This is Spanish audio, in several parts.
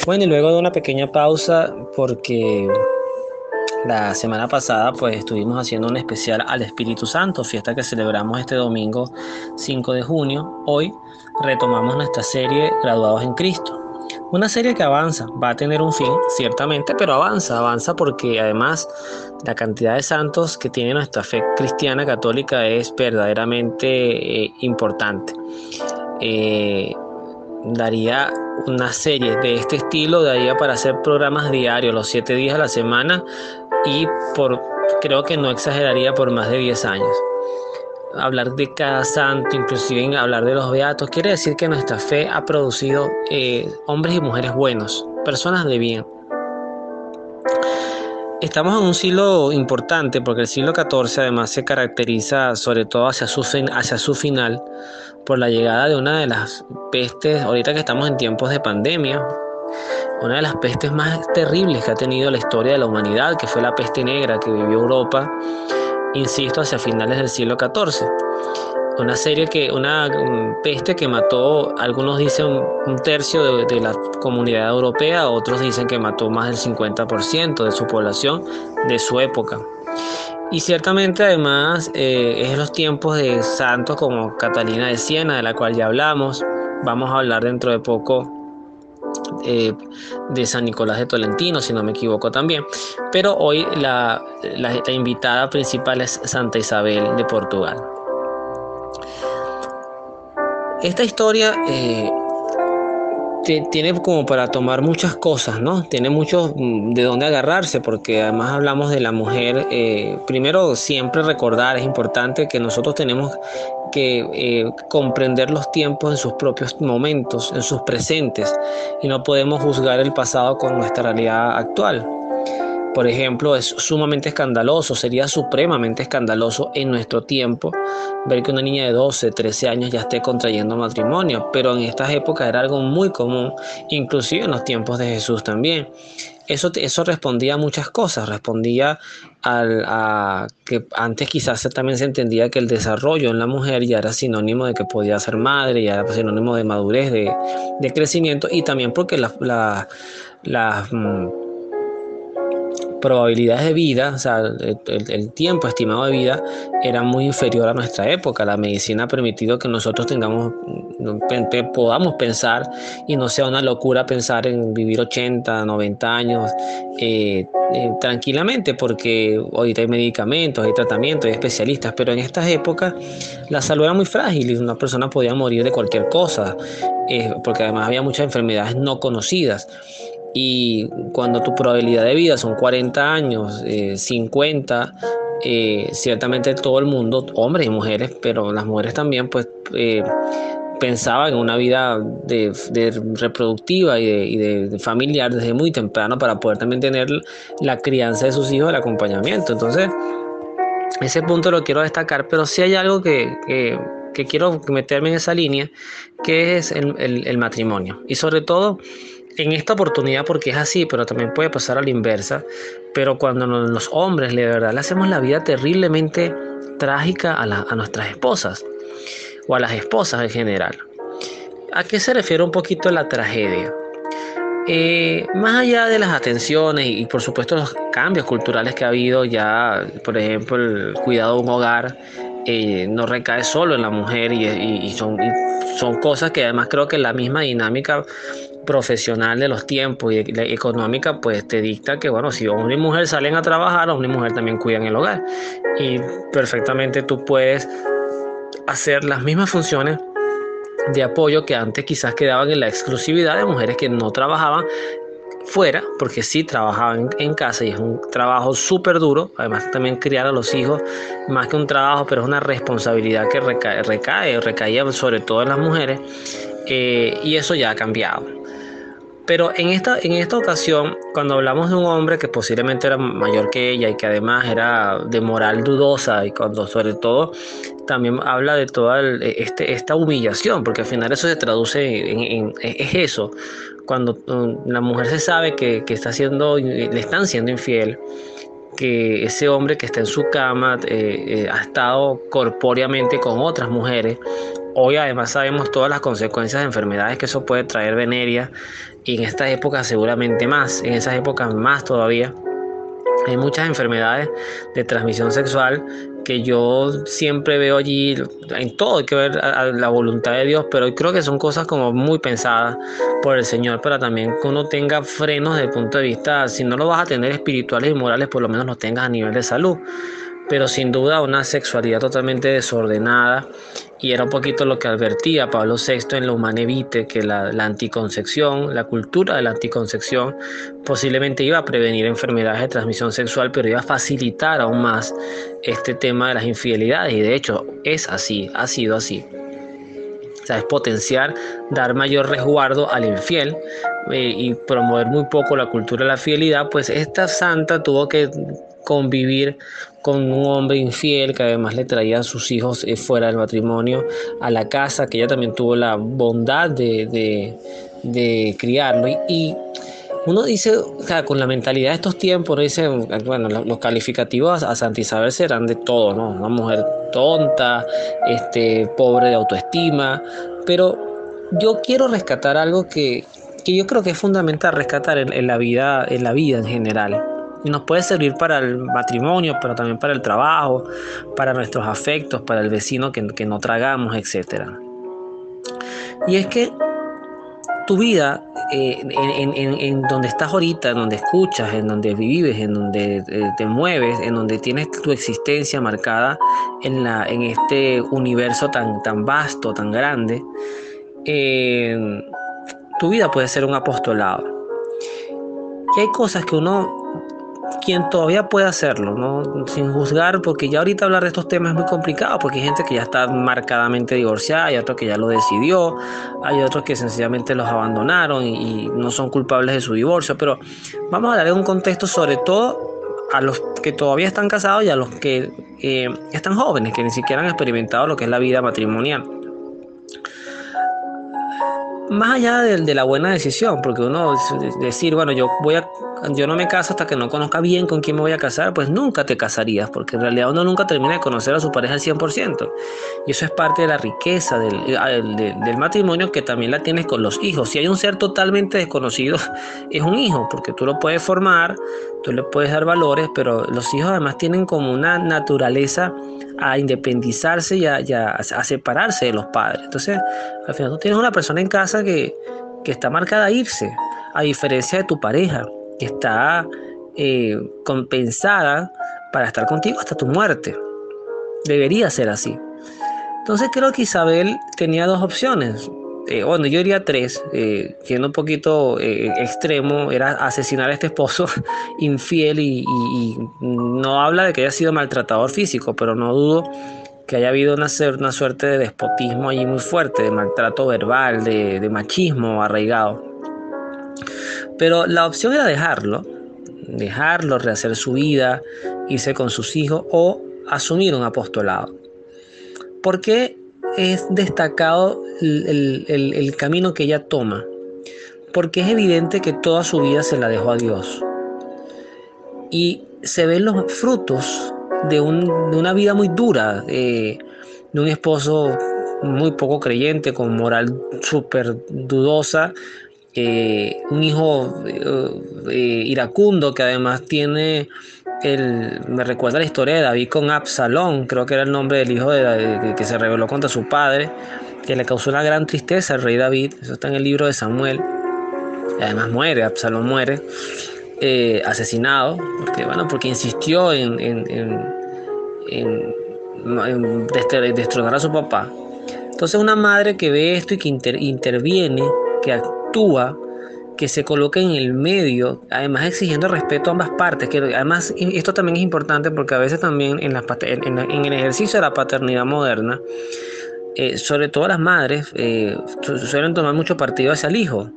Bueno, y luego de una pequeña pausa, porque la semana pasada pues estuvimos haciendo un especial al Espíritu Santo, fiesta que celebramos este domingo 5 de junio. Hoy retomamos nuestra serie Graduados en Cristo. Una serie que avanza, va a tener un fin, ciertamente, pero avanza porque además la cantidad de santos que tiene nuestra fe cristiana católica es verdaderamente importante. Eh, Daría una serie de este estilo, daría para hacer programas diarios, los 7 días a la semana y creo que no exageraría por más de 10 años. Hablar de cada santo, inclusive hablar de los beatos, quiere decir que nuestra fe ha producido hombres y mujeres buenos, personas de bien. Estamos en un siglo importante porque el siglo XIV además se caracteriza sobre todo hacia su final por la llegada de una de las pestes, ahorita que estamos en tiempos de pandemia, una de las pestes más terribles que ha tenido la historia de la humanidad, que fue la peste negra que vivió Europa, insisto, hacia finales del siglo XIV. Una peste que mató, algunos dicen un tercio de la comunidad europea, otros dicen que mató más del 50% de su población de su época. Y ciertamente además es en los tiempos de santos como Catalina de Siena, de la cual ya hablamos. Vamos a hablar dentro de poco de San Nicolás de Tolentino, si no me equivoco también. Pero hoy la invitada principal es Santa Isabel de Portugal. Esta historia tiene como para tomar muchas cosas, ¿no? Tiene mucho de dónde agarrarse, porque además hablamos de la mujer. Primero, siempre recordar, es importante que nosotros tenemos que comprender los tiempos en sus propios momentos, en sus presentes, y no podemos juzgar el pasado con nuestra realidad actual. Por ejemplo, es sumamente escandaloso, sería supremamente escandaloso en nuestro tiempo ver que una niña de 12, 13 años ya esté contrayendo matrimonio, pero en estas épocas era algo muy común, inclusive en los tiempos de Jesús también. Eso respondía a muchas cosas, respondía a que antes quizás también se entendía que el desarrollo en la mujer ya era sinónimo de que podía ser madre, ya era sinónimo de madurez, de crecimiento, y también porque las probabilidades de vida, o sea, el tiempo estimado de vida era muy inferior a nuestra época. La medicina ha permitido que nosotros podamos pensar y no sea una locura pensar en vivir 80, 90 años tranquilamente, porque ahorita hay medicamentos, hay tratamientos, hay especialistas, pero en estas épocas la salud era muy frágil y una persona podía morir de cualquier cosa, porque además había muchas enfermedades no conocidas. Y cuando tu probabilidad de vida son 40 años, 50, ciertamente todo el mundo, hombres y mujeres, pero las mujeres también, pues pensaban en una vida de reproductiva y de familiar desde muy temprano para poder también tener la crianza de sus hijos, el acompañamiento. Entonces, ese punto lo quiero destacar, pero sí hay algo que quiero meterme en esa línea, que es el matrimonio. Y sobre todo en esta oportunidad, porque es así, pero también puede pasar a la inversa, pero cuando los hombres de verdad le hacemos la vida terriblemente trágica a nuestras esposas o a las esposas en general. ¿A qué se refiere un poquito la tragedia? Más allá de las atenciones y por supuesto los cambios culturales que ha habido ya, por ejemplo, el cuidado de un hogar no recae solo en la mujer y son cosas que además creo que la misma dinámica profesional de los tiempos y la económica pues te dicta que bueno, si hombre y mujer salen a trabajar, hombre y mujer también cuidan el hogar y perfectamente tú puedes hacer las mismas funciones de apoyo que antes quizás quedaban en la exclusividad de mujeres que no trabajaban fuera, porque sí trabajaban en casa y es un trabajo súper duro. Además también criar a los hijos, más que un trabajo, pero es una responsabilidad que recaía sobre todo en las mujeres, y eso ya ha cambiado. Pero en esta ocasión, cuando hablamos de un hombre que posiblemente era mayor que ella y que además era de moral dudosa, y cuando sobre todo también habla de toda esta humillación, porque al final eso se traduce es eso, cuando la mujer se sabe que le están siendo infiel, que ese hombre que está en su cama ha estado corpóreamente con otras mujeres, Hoy además sabemos todas las consecuencias de enfermedades que eso puede traer venérea, y en estas épocas seguramente más, en esas épocas más todavía. Hay muchas enfermedades de transmisión sexual que yo siempre veo allí. En todo hay que ver a la voluntad de Dios, pero creo que son cosas como muy pensadas por el Señor, para también que uno tenga frenos desde el punto de vista, si no lo vas a tener espirituales y morales, por lo menos los tengas a nivel de salud. Pero sin duda una sexualidad totalmente desordenada, y era un poquito lo que advertía Pablo VI en la Humanae Vitae, que la anticoncepción, la cultura de la anticoncepción, posiblemente iba a prevenir enfermedades de transmisión sexual, pero iba a facilitar aún más este tema de las infidelidades, y de hecho es así, ha sido así. O sea, es potenciar, dar mayor resguardo al infiel, y promover muy poco la cultura de la fidelidad. Pues esta santa tuvo que convivir con un hombre infiel, que además le traía a sus hijos fuera del matrimonio a la casa, que ella también tuvo la bondad de criarlo. Y uno dice, o sea, con la mentalidad de estos tiempos, uno dice, bueno, los calificativos a Santa Isabel serán de todo, ¿no? Una mujer tonta, pobre de autoestima, pero yo quiero rescatar algo que yo creo que es fundamental rescatar en la vida en general. Y nos puede servir para el matrimonio, pero también para el trabajo, para nuestros afectos, para el vecino que no tragamos, etcétera. Y es que tu vida, en donde estás ahorita, en donde escuchas, en donde vives, en donde te mueves, en donde tienes tu existencia marcada en este universo tan vasto, tan grande, tu vida puede ser un apostolado. Y hay cosas que quien todavía puede hacerlo, ¿no? Sin juzgar, porque ya ahorita hablar de estos temas es muy complicado, porque hay gente que ya está marcadamente divorciada, hay otros que ya lo decidió, hay otros que sencillamente los abandonaron y no son culpables de su divorcio. Pero vamos a darle un contexto sobre todo a los que todavía están casados y a los que están jóvenes, que ni siquiera han experimentado lo que es la vida matrimonial. Más allá de la buena decisión, porque uno decir, bueno, yo no me caso hasta que no conozca bien con quién me voy a casar, pues nunca te casarías, porque en realidad uno nunca termina de conocer a su pareja al 100%. Y eso es parte de la riqueza del matrimonio, que también la tienes con los hijos. Si hay un ser totalmente desconocido, es un hijo, porque tú lo puedes formar, tú le puedes dar valores, pero los hijos además tienen como una naturaleza a independizarse y a separarse de los padres. Entonces, al final tú tienes una persona en casa que está marcada a irse, a diferencia de tu pareja, que está compensada para estar contigo hasta tu muerte. Debería ser así. Entonces creo que Isabel tenía dos opciones. Bueno, yo diría tres, siendo un poquito extremo, era asesinar a este esposo infiel, y no habla de que haya sido maltratador físico, pero no dudo que haya habido una suerte de despotismo allí muy fuerte, de maltrato verbal, de machismo arraigado. Pero la opción era dejarlo, rehacer su vida, irse con sus hijos o asumir un apostolado. ¿Por qué es destacado el camino que ella toma? Porque es evidente que toda su vida se la dejó a Dios. Y se ven los frutos de una vida muy dura, de un esposo muy poco creyente, con moral súper dudosa, un hijo iracundo, que además tiene me recuerda la historia de David con Absalón, creo que era el nombre del hijo que se rebeló contra su padre, que le causó una gran tristeza al rey David. Eso está en el libro de Samuel. Y además Absalón muere asesinado, porque insistió en destronar a su papá. Entonces una madre que ve esto y que interviene, que actúa, que se coloca en el medio, además exigiendo respeto a ambas partes, que además esto también es importante, porque a veces también en el ejercicio de la paternidad moderna, sobre todo las madres suelen tomar mucho partido hacia el hijo,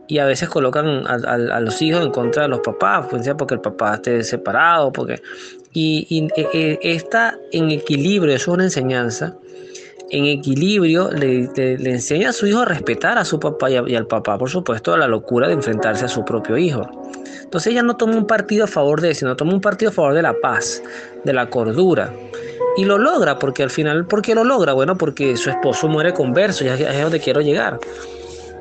y a veces colocan a los hijos en contra de los papás, pues sea porque el papá esté separado, y está en equilibrio. Eso es una enseñanza. En equilibrio le enseña a su hijo a respetar a su papá y al papá, por supuesto, a la locura de enfrentarse a su propio hijo. Entonces ella no toma un partido a favor de eso, sino toma un partido a favor de la paz, de la cordura. Y lo logra, porque al final, ¿por qué lo logra? Bueno, porque su esposo muere converso, ya es donde quiero llegar.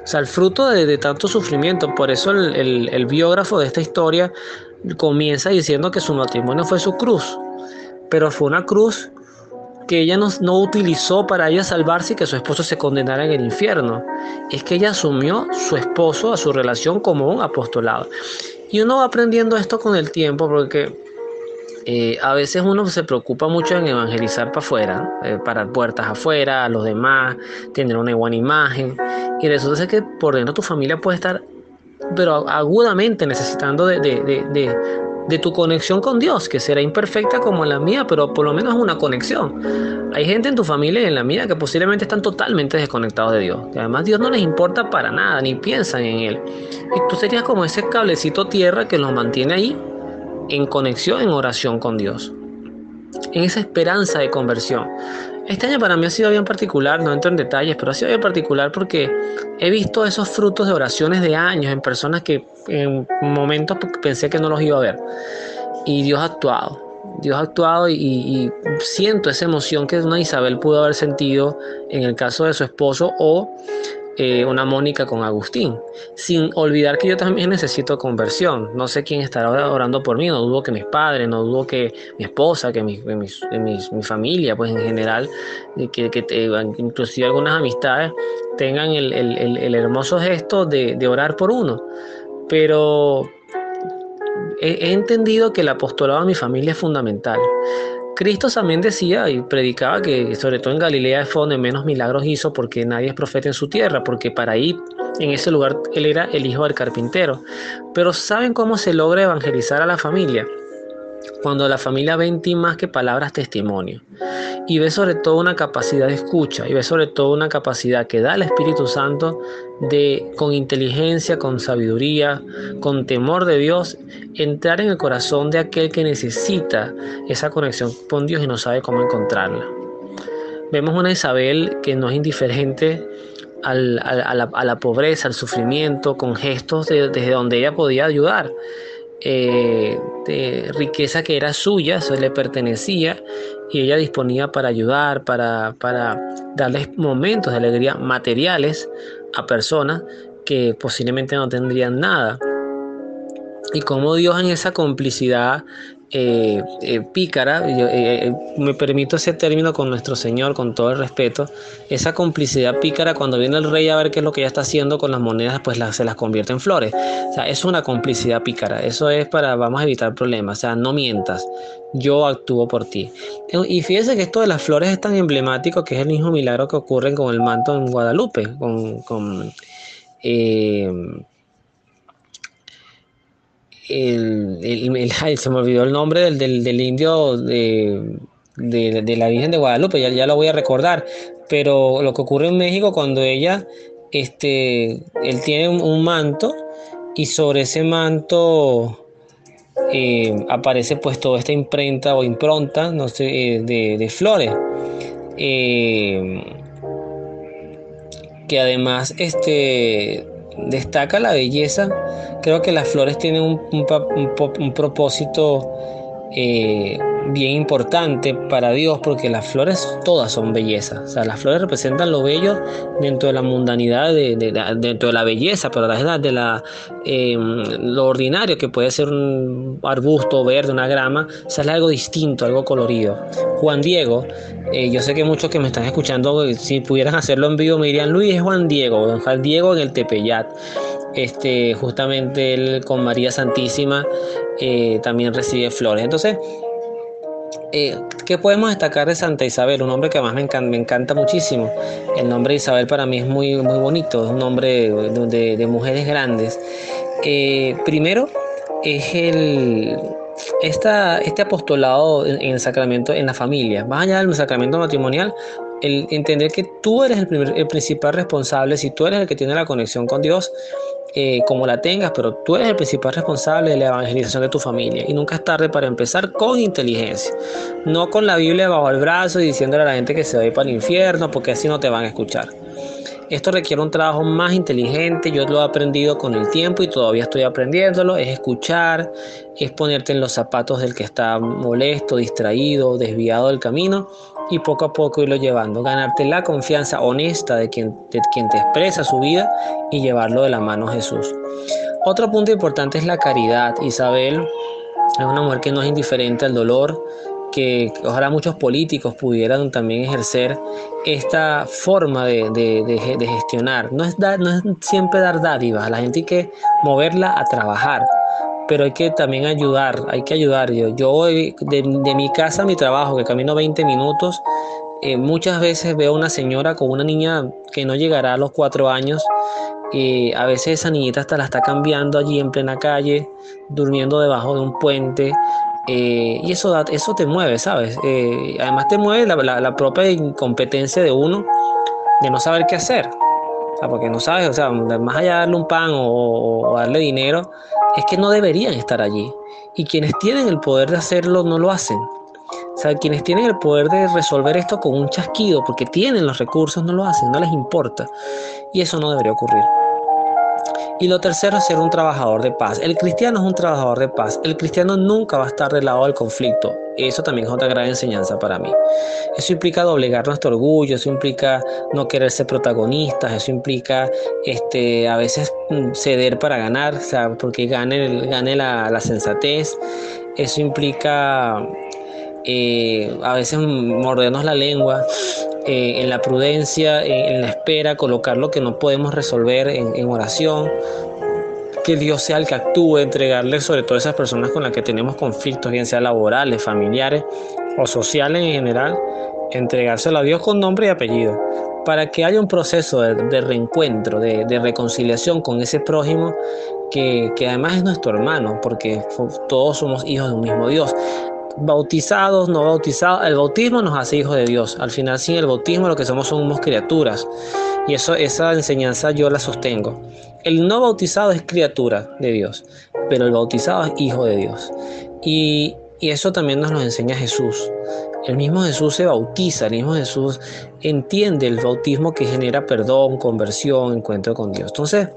O sea, el fruto de tanto sufrimiento. Por eso el biógrafo de esta historia comienza diciendo que su matrimonio fue su cruz, pero fue una cruz que ella no utilizó para ella salvarse y que su esposo se condenara en el infierno. Es que ella asumió su esposo, a su relación, como un apostolado. Y uno va aprendiendo esto con el tiempo, porque a veces uno se preocupa mucho en evangelizar para afuera, para puertas afuera, a los demás, tener una buena imagen. Y resulta ser que por dentro tu familia puede estar, pero agudamente necesitando de tu conexión con Dios, que será imperfecta como la mía, pero por lo menos es una conexión. Hay gente en tu familia y en la mía que posiblemente están totalmente desconectados de Dios, que además Dios no les importa para nada, ni piensan en Él. Y tú serías como ese cablecito tierra que los mantiene ahí en conexión, en oración con Dios, en esa esperanza de conversión. Este año para mí ha sido bien particular, no entro en detalles, pero ha sido bien particular porque he visto esos frutos de oraciones de años en personas que en momentos pensé que no los iba a ver. Y Dios ha actuado. Dios ha actuado y siento esa emoción que una Isabel pudo haber sentido en el caso de su esposo, o una Mónica con Agustín, sin olvidar que yo también necesito conversión. No sé quién estará orando por mí, no dudo que mis padres, no dudo que mi esposa, que mi familia, pues en general, inclusive algunas amistades tengan el hermoso gesto de orar por uno, pero he entendido que el apostolado de mi familia es fundamental. Cristo también decía y predicaba que sobre todo en Galilea fue donde menos milagros hizo, porque nadie es profeta en su tierra, porque para ahí, en ese lugar, él era el hijo del carpintero. Pero ¿saben cómo se logra evangelizar a la familia? Cuando la familia ve en ti más que palabras, testimonio. Y ve sobre todo una capacidad de escucha, y ve sobre todo una capacidad que da el Espíritu Santo de, con inteligencia, con sabiduría, con temor de Dios, entrar en el corazón de aquel que necesita esa conexión con Dios y no sabe cómo encontrarla. Vemos una Isabel que no es indiferente a la pobreza, al sufrimiento, con gestos desde donde ella podía ayudar. De riqueza que era suya, eso le pertenecía, y ella disponía para ayudar, para darles momentos de alegría materiales a personas que posiblemente no tendrían nada. Y como Dios, en esa complicidad pícara, me permito ese término con nuestro Señor, con todo el respeto, esa complicidad pícara, cuando viene el rey a ver qué es lo que ella está haciendo con las monedas, pues se las convierte en flores. O sea, es una complicidad pícara, eso es vamos a evitar problemas. O sea, no mientas, yo actúo por ti. Y fíjese que esto de las flores es tan emblemático, que es el mismo milagro que ocurre con el manto en Guadalupe, se me olvidó el nombre del indio de la Virgen de Guadalupe, ya lo voy a recordar, pero lo que ocurre en México cuando él tiene un manto, y sobre ese manto aparece pues toda esta imprenta o impronta, no sé, de flores, que además destaca la belleza. Creo que las flores tienen un propósito bien importante para Dios, porque las flores todas son belleza. O sea, las flores representan lo bello dentro de la mundanidad, dentro de la belleza, pero de lo ordinario que puede ser un arbusto verde, una grama. Sale algo distinto, algo colorido. Juan Diego, yo sé que muchos que me están escuchando, si pudieran hacerlo en vivo, me dirían: Luis, es Juan Diego en el Tepeyat. Justamente él con María Santísima también recibe flores. Entonces, ¿qué podemos destacar de Santa Isabel? Un nombre que además me encanta muchísimo. El nombre de Isabel para mí es muy, muy bonito, es un nombre de mujeres grandes. Primero es este apostolado en el sacramento, en la familia, más allá del sacramento matrimonial. El entender que tú eres el principal responsable, si tú eres el que tiene la conexión con Dios, como la tengas, pero tú eres el principal responsable de la evangelización de tu familia, y nunca es tarde para empezar con inteligencia, no con la Biblia bajo el brazo y diciéndole a la gente que se va a ir para el infierno, porque así no te van a escuchar. Esto requiere un trabajo más inteligente, yo lo he aprendido con el tiempo y todavía estoy aprendiéndolo, es escuchar, es ponerte en los zapatos del que está molesto, distraído, desviado del camino y poco a poco irlo llevando, ganarte la confianza honesta de quien te expresa su vida y llevarlo de la mano a Jesús. Otro punto importante es la caridad. Isabel es una mujer que no es indiferente al dolor, que ojalá muchos políticos pudieran también ejercer esta forma de gestionar. No es siempre dar dádivas, a la gente hay que moverla a trabajar, pero hay que también ayudar, hay que ayudar. Yo voy de mi casa a mi trabajo, que camino 20 minutos, muchas veces veo una señora con una niña que no llegará a los 4 años. A veces esa niñita hasta la está cambiando allí en plena calle, durmiendo debajo de un puente. Y eso te mueve, ¿sabes? Además te mueve la propia incompetencia de uno de no saber qué hacer. O sea, porque no sabes, o sea, más allá de darle un pan o darle dinero, es que no deberían estar allí. Y quienes tienen el poder de hacerlo no lo hacen. O sea, quienes tienen el poder de resolver esto con un chasquido, porque tienen los recursos, no lo hacen, no les importa. Y eso no debería ocurrir. Y lo tercero es ser un trabajador de paz. El cristiano es un trabajador de paz. El cristiano nunca va a estar del lado del conflicto. Eso también es otra gran enseñanza para mí. Eso implica doblegar nuestro orgullo, eso implica no querer ser protagonistas, eso implica a veces ceder para ganar, o sea, porque gane la sensatez. Eso implica a veces mordernos la lengua, en la prudencia, en la espera, colocar lo que no podemos resolver en oración, que Dios sea el que actúe, entregarle sobre todo a esas personas con las que tenemos conflictos, bien sea laborales, familiares o sociales en general, entregárselo a Dios con nombre y apellido, para que haya un proceso de reencuentro, de reconciliación con ese prójimo que además es nuestro hermano, porque todos somos hijos de un mismo Dios. Bautizados, no bautizados, el bautismo nos hace hijos de Dios. Al final, sin el bautismo, lo que somos criaturas. Y esa enseñanza yo la sostengo. El no bautizado es criatura de Dios, pero el bautizado es hijo de Dios. Y eso también nos lo enseña Jesús. El mismo Jesús se bautiza, el mismo Jesús entiende el bautismo que genera perdón, conversión, encuentro con Dios. Entonces,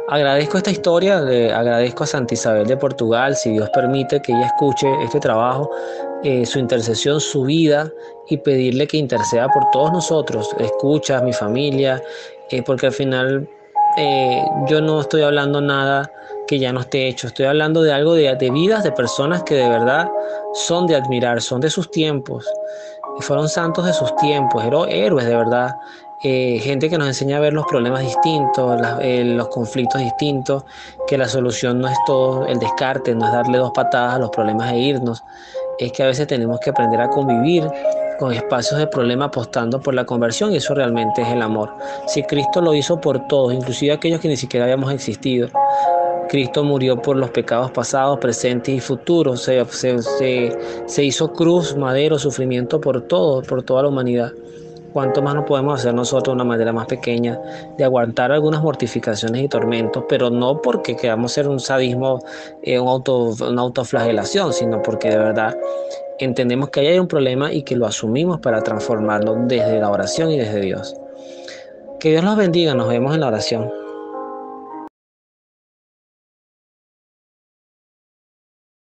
agradezco esta historia, le agradezco a Santa Isabel de Portugal, si Dios permite que ella escuche este trabajo, su intercesión, su vida, y pedirle que interceda por todos nosotros, escucha a mi familia, porque al final yo no estoy hablando nada que ya no esté hecho, estoy hablando de algo de vidas de personas que de verdad son de admirar, son de sus tiempos, fueron santos de sus tiempos, héroes de verdad. Gente que nos enseña a ver los problemas distintos, los conflictos distintos, que la solución no es todo el descarte, no es darle 2 patadas a los problemas e irnos, es que a veces tenemos que aprender a convivir con espacios de problema apostando por la conversión, y eso realmente es el amor. Si Cristo lo hizo por todos, inclusive aquellos que ni siquiera habíamos existido, Cristo murió por los pecados pasados, presentes y futuros, se hizo cruz, madero, sufrimiento por todos, por toda la humanidad. ¿Cuánto más no podemos hacer nosotros de una manera más pequeña de aguantar algunas mortificaciones y tormentos, pero no porque queramos ser un sadismo, una autoflagelación, sino porque de verdad entendemos que ahí hay un problema y que lo asumimos para transformarlo desde la oración y desde Dios? Que Dios los bendiga, nos vemos en la oración.